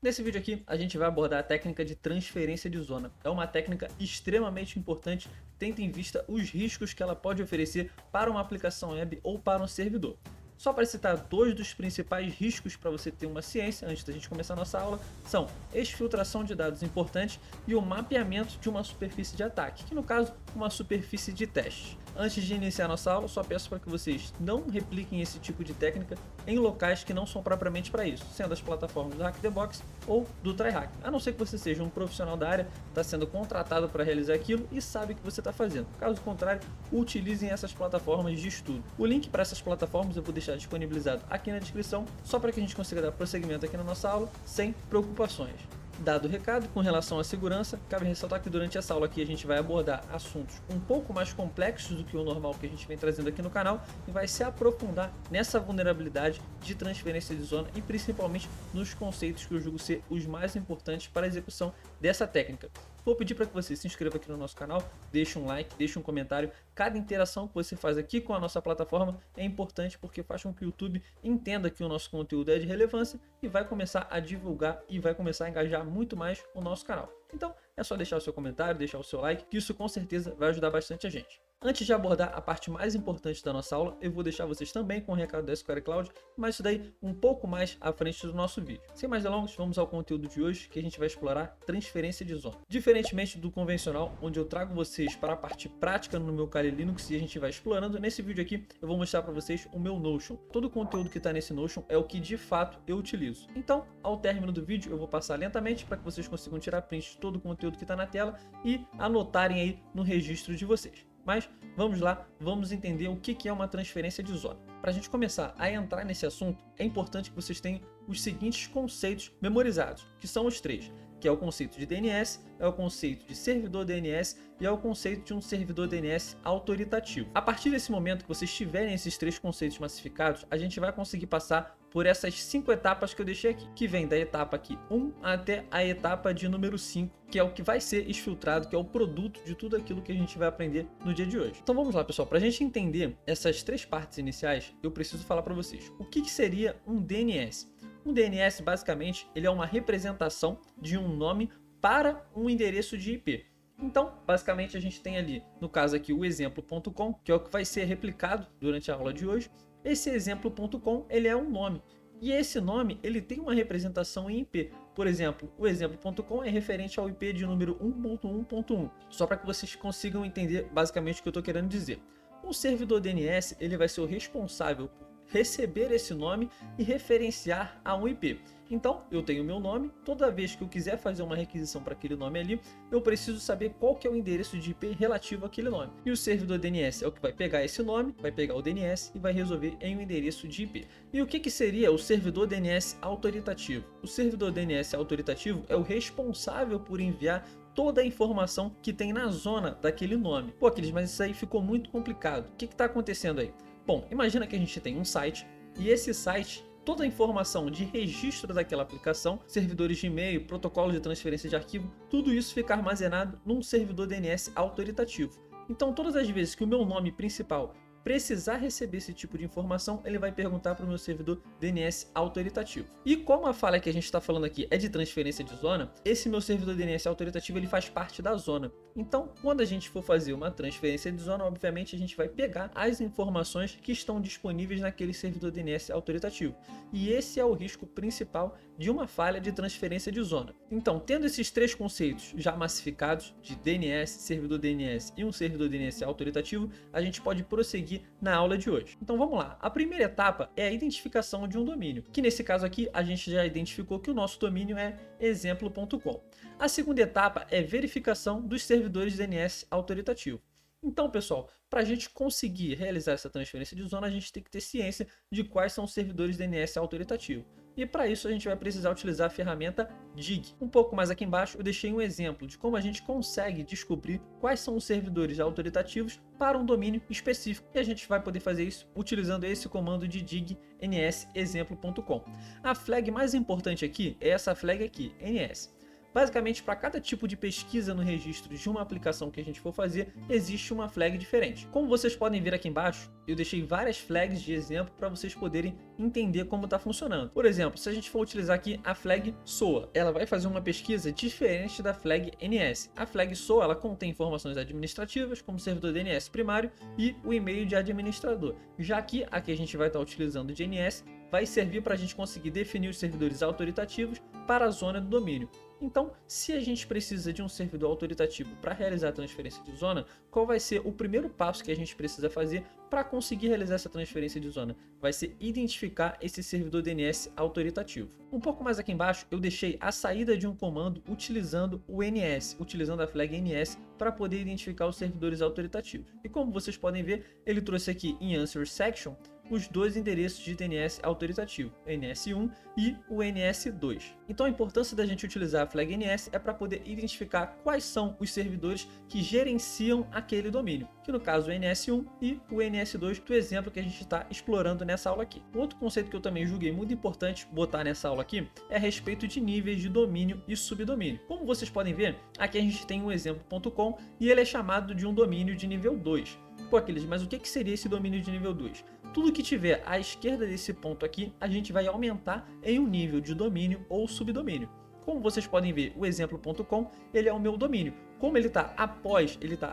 Nesse vídeo aqui, a gente vai abordar a técnica de transferência de zona. É uma técnica extremamente importante, tendo em vista os riscos que ela pode oferecer para uma aplicação web ou para um servidor. Só para citar dois dos principais riscos para você ter uma ciência, antes da gente começar a nossa aula, são exfiltração de dados importantes e o mapeamento de uma superfície de ataque, que no caso, uma superfície de teste. Antes de iniciar a nossa aula, só peço para que vocês não repliquem esse tipo de técnica em locais que não são propriamente para isso, sendo as plataformas do Hack the Box ou do TryHack. A não ser que você seja um profissional da área, está sendo contratado para realizar aquilo e sabe o que você está fazendo. Caso contrário, utilizem essas plataformas de estudo. O link para essas plataformas eu vou deixar disponibilizado aqui na descrição, só para que a gente consiga dar prosseguimento aqui na nossa aula sem preocupações. Dado o recado com relação à segurança, cabe ressaltar que durante essa aula aqui a gente vai abordar assuntos um pouco mais complexos do que o normal que a gente vem trazendo aqui no canal e vai se aprofundar nessa vulnerabilidade de transferência de zona e principalmente nos conceitos que eu julgo ser os mais importantes para a execução dessa técnica. Vou pedir para que você se inscreva aqui no nosso canal, deixe um like, deixe um comentário. Cada interação que você faz aqui com a nossa plataforma é importante porque faz com que o YouTube entenda que o nosso conteúdo é de relevância e vai começar a divulgar e vai começar a engajar muito mais o nosso canal. Então é só deixar o seu comentário, deixar o seu like, que isso com certeza vai ajudar bastante a gente. Antes de abordar a parte mais importante da nossa aula, eu vou deixar vocês também com o recado da SQL Cloud, mas isso daí um pouco mais à frente do nosso vídeo. Sem mais delongas, vamos ao conteúdo de hoje, que a gente vai explorar transferência de zona. Diferentemente do convencional, onde eu trago vocês para a parte prática no meu Kali Linux e a gente vai explorando, nesse vídeo aqui eu vou mostrar para vocês o meu Notion. Todo o conteúdo que está nesse Notion é o que de fato eu utilizo. Então, ao término do vídeo, eu vou passar lentamente para que vocês consigam tirar print de todo o conteúdo que está na tela e anotarem aí no registro de vocês. Mas vamos lá, vamos entender o que é uma transferência de zona. Para a gente começar a entrar nesse assunto, é importante que vocês tenham os seguintes conceitos memorizados, que são os três, que é o conceito de DNS, é o conceito de servidor DNS e é o conceito de um servidor DNS autoritativo. A partir desse momento que vocês tiverem esses três conceitos massificados, a gente vai conseguir passar por essas 5 etapas que eu deixei aqui, que vem da etapa aqui 1 até a etapa de número 5, que é o que vai ser exfiltrado, que é o produto de tudo aquilo que a gente vai aprender no dia de hoje. Então vamos lá, pessoal, para a gente entender essas três partes iniciais, eu preciso falar para vocês o que seria um DNS. Um DNS, basicamente, ele é uma representação de um nome para um endereço de IP. Então, basicamente, a gente tem ali, no caso aqui, o exemplo.com, que é o que vai ser replicado durante a aula de hoje. Esse exemplo.com, ele é um nome. E esse nome, ele tem uma representação em IP. Por exemplo, o exemplo.com é referente ao IP de número 1.1.1. Só para que vocês consigam entender basicamente o que eu estou querendo dizer. Um servidor DNS, ele vai ser o responsável por receber esse nome e referenciar a um IP. Então, eu tenho meu nome, toda vez que eu quiser fazer uma requisição para aquele nome ali, eu preciso saber qual que é o endereço de IP relativo àquele nome. E o servidor DNS é o que vai pegar esse nome, vai pegar o DNS e vai resolver em um endereço de IP. E o que seria o servidor DNS autoritativo? O servidor DNS autoritativo é o responsável por enviar toda a informação que tem na zona daquele nome. Pô, Aquiles, mas isso aí ficou muito complicado. O que está acontecendo aí? Bom, imagina que a gente tem um site e esse site, toda a informação de registro daquela aplicação, servidores de e-mail, protocolo de transferência de arquivo, tudo isso fica armazenado num servidor DNS autoritativo. Então, todas as vezes que o meu nome principal precisar receber esse tipo de informação, ele vai perguntar para o meu servidor DNS autoritativo. E como a falha que a gente está falando aqui é de transferência de zona, esse meu servidor DNS autoritativo ele faz parte da zona. Então, quando a gente for fazer uma transferência de zona, obviamente a gente vai pegar as informações que estão disponíveis naquele servidor DNS autoritativo. E esse é o risco principal de uma falha de transferência de zona. Então, tendo esses três conceitos já massificados, de DNS, servidor DNS e um servidor DNS autoritativo, a gente pode prosseguir na aula de hoje. Então vamos lá. A primeira etapa é a identificação de um domínio, que nesse caso aqui a gente já identificou que o nosso domínio é exemplo.com. A segunda etapa é verificação dos servidores DNS autoritativo. Então, pessoal, para a gente conseguir realizar essa transferência de zona, a gente tem que ter ciência de quais são os servidores DNS autoritativos. E para isso a gente vai precisar utilizar a ferramenta DIG. Um pouco mais aqui embaixo eu deixei um exemplo de como a gente consegue descobrir quais são os servidores autoritativos para um domínio específico. E a gente vai poder fazer isso utilizando esse comando de dig ns exemplo.com. A flag mais importante aqui é essa flag aqui, ns. Basicamente, para cada tipo de pesquisa no registro de uma aplicação que a gente for fazer, existe uma flag diferente. Como vocês podem ver aqui embaixo, eu deixei várias flags de exemplo para vocês poderem entender como está funcionando. Por exemplo, se a gente for utilizar aqui a flag SOA, ela vai fazer uma pesquisa diferente da flag NS. A flag SOA ela contém informações administrativas, como servidor DNS primário e o e-mail de administrador. Já que a que a gente vai estar utilizando de NS vai servir para a gente conseguir definir os servidores autoritativos para a zona do domínio. Então, se a gente precisa de um servidor autoritativo para realizar a transferência de zona, qual vai ser o primeiro passo que a gente precisa fazer para conseguir realizar essa transferência de zona? Vai ser identificar esse servidor DNS autoritativo. Um pouco mais aqui embaixo, eu deixei a saída de um comando utilizando o NS, utilizando a flag NS para poder identificar os servidores autoritativos. E como vocês podem ver, ele trouxe aqui em Answer Section os dois endereços de DNS autoritativo, NS1 e o NS2. Então a importância da gente utilizar a flag NS é para poder identificar quais são os servidores que gerenciam aquele domínio, que no caso o NS1 e o NS2 do exemplo que a gente está explorando nessa aula aqui. Outro conceito que eu também julguei muito importante botar nessa aula aqui é a respeito de níveis de domínio e subdomínio. Como vocês podem ver, aqui a gente tem um exemplo.com e ele é chamado de um domínio de nível 2. Pô, Aquiles, mas o que seria esse domínio de nível 2? Tudo que tiver à esquerda desse ponto aqui, a gente vai aumentar em um nível de domínio ou subdomínio. Como vocês podem ver, o exemplo.com, ele é o meu domínio. Como ele está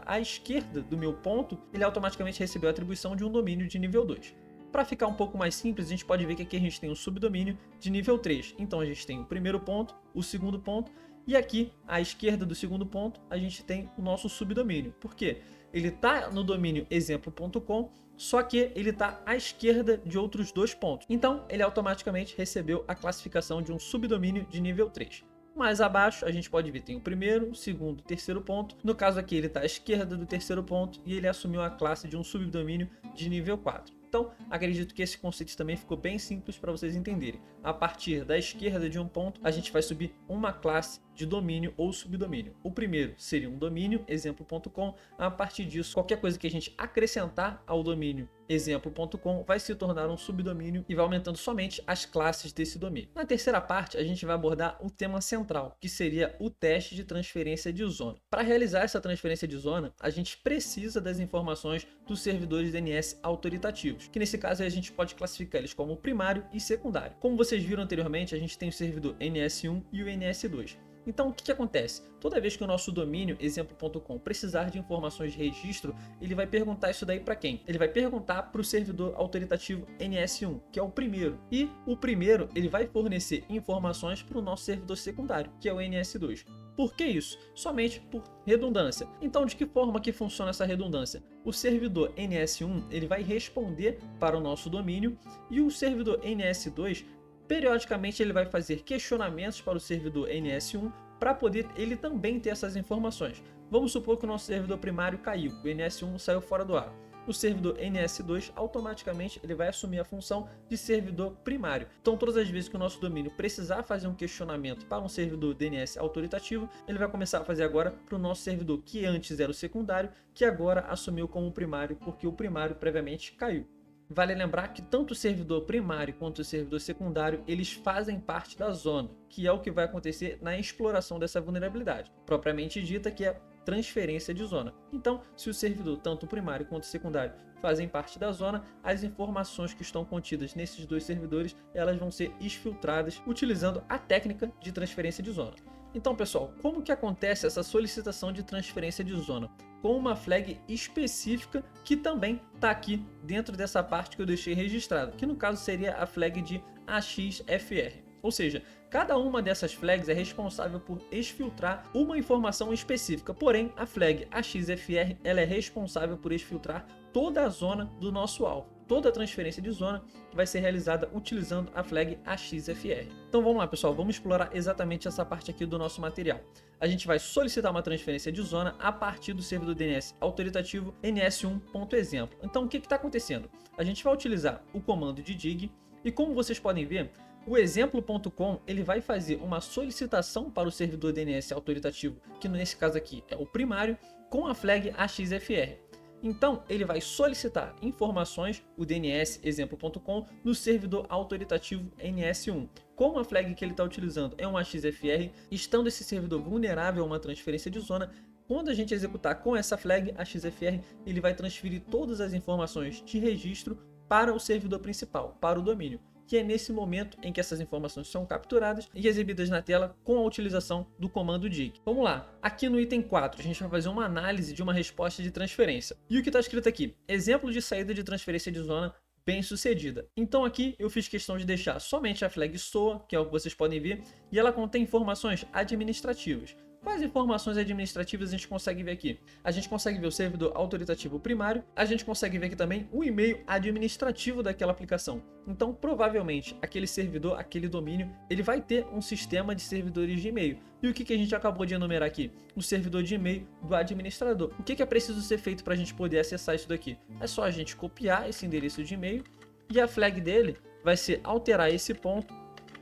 à esquerda do meu ponto, ele automaticamente recebeu a atribuição de um domínio de nível 2. Para ficar um pouco mais simples, a gente pode ver que aqui a gente tem um subdomínio de nível 3. Então a gente tem o primeiro ponto, o segundo ponto, e aqui à esquerda do segundo ponto, a gente tem o nosso subdomínio. Por quê? Ele está no domínio exemplo.com, só que ele está à esquerda de outros dois pontos. Então, ele automaticamente recebeu a classificação de um subdomínio de nível 3. Mais abaixo, a gente pode ver, tem o primeiro, o segundo e o terceiro ponto. No caso aqui, ele está à esquerda do terceiro ponto e ele assumiu a classe de um subdomínio de nível 4. Então, acredito que esse conceito também ficou bem simples para vocês entenderem. A partir da esquerda de um ponto, a gente vai subir uma classe de domínio ou subdomínio. O primeiro seria um domínio, exemplo.com. A partir disso, qualquer coisa que a gente acrescentar ao domínio exemplo.com vai se tornar um subdomínio e vai aumentando somente as classes desse domínio. Na terceira parte, a gente vai abordar o tema central, que seria o teste de transferência de zona. Para realizar essa transferência de zona, a gente precisa das informações dos servidores DNS autoritativos, que nesse caso a gente pode classificar eles como primário e secundário. Como vocês viram anteriormente, a gente tem o servidor NS1 e o NS2. Então, o que acontece? Toda vez que o nosso domínio, exemplo.com, precisar de informações de registro, ele vai perguntar isso daí para quem? Ele vai perguntar para o servidor autoritativo NS1, que é o primeiro. E o primeiro, ele vai fornecer informações para o nosso servidor secundário, que é o NS2. Por que isso? Somente por redundância. Então, de que forma que funciona essa redundância? O servidor NS1, ele vai responder para o nosso domínio e o servidor NS2 periodicamente ele vai fazer questionamentos para o servidor NS1 para poder ele também ter essas informações. Vamos supor que o nosso servidor primário caiu, o NS1 saiu fora do ar. O servidor NS2 automaticamente ele vai assumir a função de servidor primário. Então todas as vezes que o nosso domínio precisar fazer um questionamento para um servidor DNS autoritativo, ele vai começar a fazer agora para o nosso servidor que antes era o secundário, que agora assumiu como primário porque o primário previamente caiu. Vale lembrar que tanto o servidor primário quanto o servidor secundário, eles fazem parte da zona, que é o que vai acontecer na exploração dessa vulnerabilidade, propriamente dita, que é transferência de zona. Então, se o servidor, tanto o primário quanto o secundário, fazem parte da zona, as informações que estão contidas nesses dois servidores, elas vão ser exfiltradas utilizando a técnica de transferência de zona. Então, pessoal, como que acontece essa solicitação de transferência de zona? Com uma flag específica que também está aqui dentro dessa parte que eu deixei registrada, que no caso seria a flag de AXFR. Ou seja, cada uma dessas flags é responsável por exfiltrar uma informação específica, porém a flag AXFR ela é responsável por exfiltrar toda a zona do nosso alvo. Toda a transferência de zona vai ser realizada utilizando a flag AXFR. Então vamos lá, pessoal, vamos explorar exatamente essa parte aqui do nosso material. A gente vai solicitar uma transferência de zona a partir do servidor DNS autoritativo ns1.exemplo. Então o que está acontecendo? A gente vai utilizar o comando de dig e, como vocês podem ver, o exemplo.com ele vai fazer uma solicitação para o servidor DNS autoritativo, que nesse caso aqui é o primário, com a flag AXFR. Então, ele vai solicitar informações, o DNS exemplo.com, no servidor autoritativo NS1. Como a flag que ele está utilizando é uma XFR, estando esse servidor vulnerável a uma transferência de zona, quando a gente executar com essa flag, a XFR, ele vai transferir todas as informações de registro para o servidor principal, para o domínio, que é nesse momento em que essas informações são capturadas e exibidas na tela com a utilização do comando dig. Vamos lá, aqui no item 4 a gente vai fazer uma análise de uma resposta de transferência. E o que está escrito aqui? Exemplo de saída de transferência de zona bem sucedida. Então aqui eu fiz questão de deixar somente a flag SOA, que é o que vocês podem ver, e ela contém informações administrativas. Quais informações administrativas a gente consegue ver aqui? A gente consegue ver o servidor autoritativo primário, a gente consegue ver aqui também o e-mail administrativo daquela aplicação. Então, provavelmente, aquele servidor, aquele domínio, ele vai ter um sistema de servidores de e-mail. E o que a gente acabou de enumerar aqui? O servidor de e-mail do administrador. O que é preciso ser feito para a gente poder acessar isso daqui? É só a gente copiar esse endereço de e-mail e a flag dele vai ser alterar esse ponto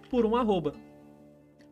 por um arroba.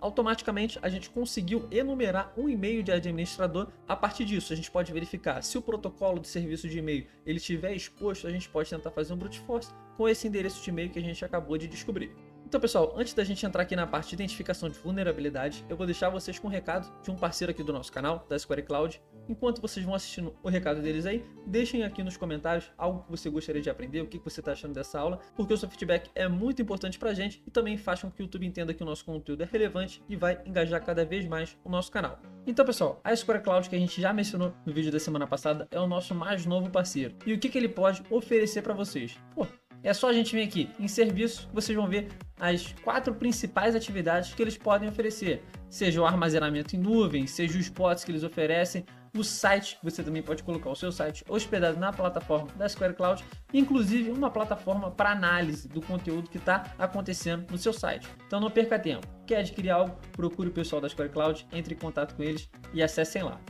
Automaticamente a gente conseguiu enumerar um e-mail de administrador. A partir disso a gente pode verificar se o protocolo de serviço de e-mail ele estiver exposto, a gente pode tentar fazer um brute force com esse endereço de e-mail que a gente acabou de descobrir. Então pessoal, antes da gente entrar aqui na parte de identificação de vulnerabilidade, eu vou deixar vocês com um recado de um parceiro aqui do nosso canal, da SquareCloud. Enquanto vocês vão assistindo o recado deles aí, deixem aqui nos comentários algo que você gostaria de aprender, o que você está achando dessa aula, porque o seu feedback é muito importante pra gente e também faz com que o YouTube entenda que o nosso conteúdo é relevante e vai engajar cada vez mais o nosso canal. Então pessoal, a SquareCloud que a gente já mencionou no vídeo da semana passada é o nosso mais novo parceiro. E o que ele pode oferecer para vocês? É só a gente vir aqui em serviço, vocês vão ver as 4 principais atividades que eles podem oferecer. Seja o armazenamento em nuvem, seja os pods que eles oferecem, o site, você também pode colocar o seu site hospedado na plataforma da SquareCloud, inclusive uma plataforma para análise do conteúdo que está acontecendo no seu site. Então não perca tempo. Quer adquirir algo? Procure o pessoal da SquareCloud, entre em contato com eles e acessem lá.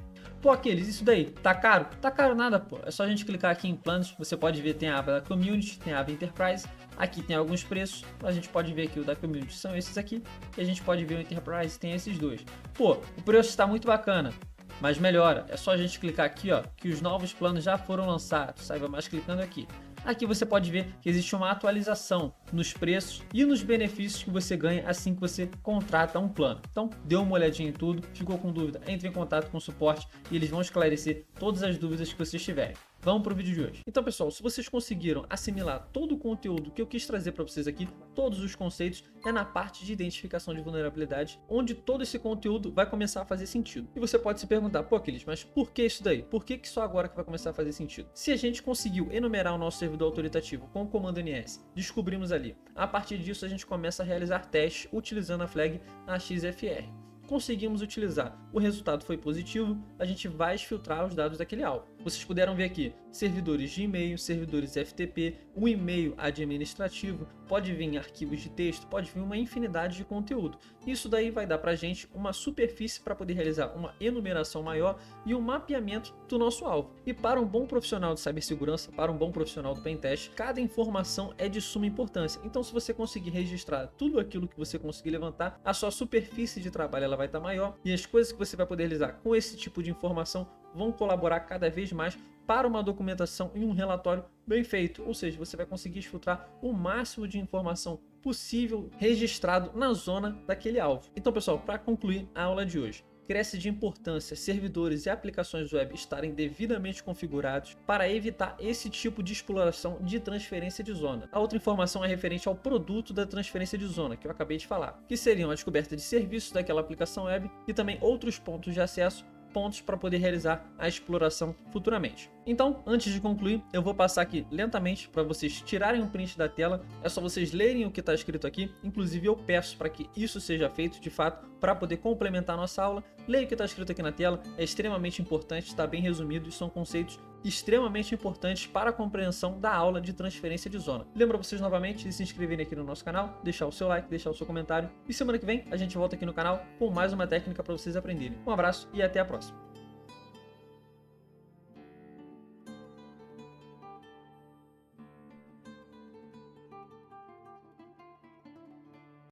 Pô, aqueles, isso daí, tá caro? Tá caro nada, pô. É só a gente clicar aqui em planos, você pode ver, tem a aba da Community, tem a aba Enterprise, aqui tem alguns preços, a gente pode ver aqui o da Community, são esses aqui, e a gente pode ver o Enterprise, tem esses dois. Pô, o preço está muito bacana, mas melhora, é só a gente clicar aqui, ó, que os novos planos já foram lançados, saiba mais clicando aqui. Aqui você pode ver que existe uma atualização nos preços e nos benefícios que você ganha assim que você contrata um plano. Então, dê uma olhadinha em tudo, ficou com dúvida, entre em contato com o suporte e eles vão esclarecer todas as dúvidas que vocês tiverem. Vamos para o vídeo de hoje. Então, pessoal, se vocês conseguiram assimilar todo o conteúdo que eu quis trazer para vocês aqui, todos os conceitos, é na parte de identificação de vulnerabilidade, onde todo esse conteúdo vai começar a fazer sentido. E você pode se perguntar, pô, Aquiles, mas por que isso daí? Por que só agora que vai começar a fazer sentido? Se a gente conseguiu enumerar o nosso servidor autoritativo com o comando NS, descobrimos ali. A partir disso, a gente começa a realizar testes utilizando a flag AXFR. Conseguimos utilizar, o resultado foi positivo, a gente vai filtrar os dados daquele alvo. Vocês puderam ver aqui, servidores de e-mail, servidores FTP, o e-mail administrativo, pode vir arquivos de texto, pode vir uma infinidade de conteúdo. Isso daí vai dar pra gente uma superfície para poder realizar uma enumeração maior e um mapeamento do nosso alvo. E para um bom profissional de cibersegurança, para um bom profissional do pentest, cada informação é de suma importância. Então se você conseguir registrar tudo aquilo que você conseguir levantar, a sua superfície de trabalho ela vai estar maior e as coisas que você vai poder realizar com esse tipo de informação vão colaborar cada vez mais para uma documentação e um relatório bem feito, ou seja, você vai conseguir filtrar o máximo de informação possível registrado na zona daquele alvo. Então pessoal, para concluir a aula de hoje, cresce de importância servidores e aplicações web estarem devidamente configurados para evitar esse tipo de exploração de transferência de zona. A outra informação é referente ao produto da transferência de zona, que eu acabei de falar, que seriam a descoberta de serviços daquela aplicação web e também outros pontos de acesso, pontos para poder realizar a exploração futuramente. Então, antes de concluir, eu vou passar aqui lentamente para vocês tirarem um print da tela, é só vocês lerem o que está escrito aqui, inclusive eu peço para que isso seja feito de fato para poder complementar a nossa aula. Leia o que está escrito aqui na tela, é extremamente importante, está bem resumido e são conceitos extremamente importantes para a compreensão da aula de transferência de zona. Lembro vocês novamente de se inscreverem aqui no nosso canal, deixar o seu like, deixar o seu comentário e semana que vem a gente volta aqui no canal com mais uma técnica para vocês aprenderem. Um abraço e até a próxima!